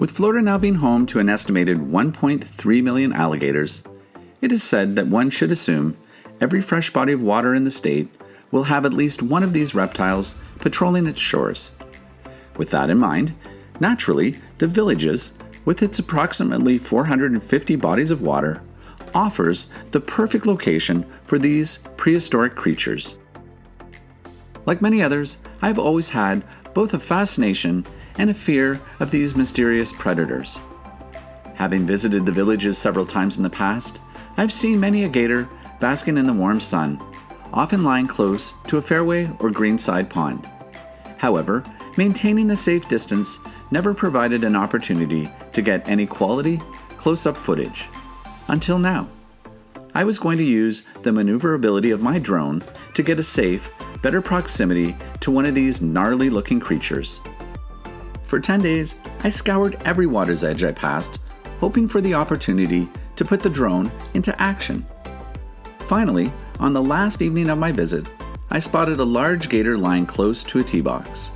With Florida now being home to an estimated 1.3 million alligators, it is said that one should assume every fresh body of water in the state will have at least one of these reptiles patrolling its shores. With that in mind, naturally, the Villages, with its approximately 450 bodies of water, offers the perfect location for these prehistoric creatures. Like many others, I have always had both a fascination and a fear of these mysterious predators. Having visited the Villages several times in the past, I've seen many a gator basking in the warm sun, often lying close to a fairway or greenside pond. However, maintaining a safe distance never provided an opportunity to get any quality, close-up footage. Until now. I was going to use the maneuverability of my drone to get a safe, better proximity to one of these gnarly-looking creatures. For 10 days, I scoured every water's edge I passed, hoping for the opportunity to put the drone into action. Finally, on the last evening of my visit, I spotted a large gator lying close to a tee box.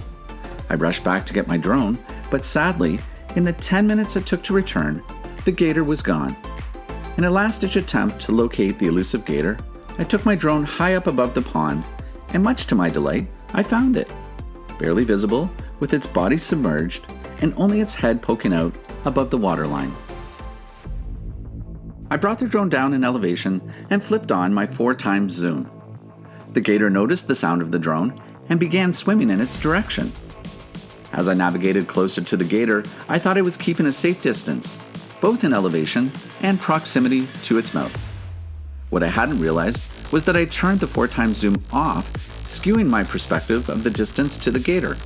I rushed back to get my drone, but sadly, in the 10 minutes it took to return, the gator was gone. In a last-ditch attempt to locate the elusive gator, I took my drone high up above the pond, and much to my delight, I found it. Barely visible, with its body submerged, and only its head poking out above the waterline. I brought the drone down in elevation and flipped on my 4x zoom. The gator noticed the sound of the drone and began swimming in its direction. As I navigated closer to the gator, I thought I was keeping a safe distance, both in elevation and proximity to its mouth. What I hadn't realized was that I turned the 4x zoom off, skewing my perspective of the distance to the gator.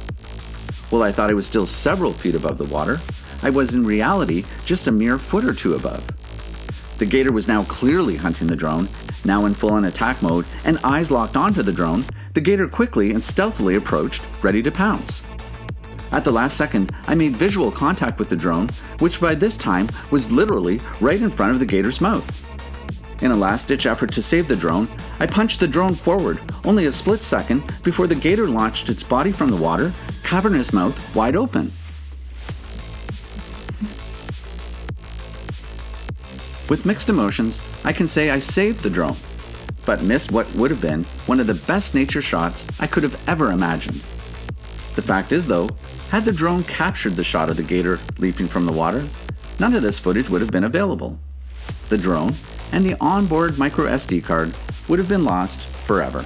While I thought I was still several feet above the water, I was in reality just a mere foot or two above. The gator was now clearly hunting the drone, now in full-on attack mode, and eyes locked onto the drone. The gator quickly and stealthily approached, ready to pounce. At the last second, I made visual contact with the drone, which by this time was literally right in front of the gator's mouth. In a last-ditch effort to save the drone, I punched the drone forward, only a split second before the gator launched its body from the water, cavernous mouth wide open. With mixed emotions, I can say I saved the drone, but missed what would have been one of the best nature shots I could have ever imagined. The fact is though, had the drone captured the shot of the gator leaping from the water, none of this footage would have been available. The drone and the onboard micro SD card would have been lost forever.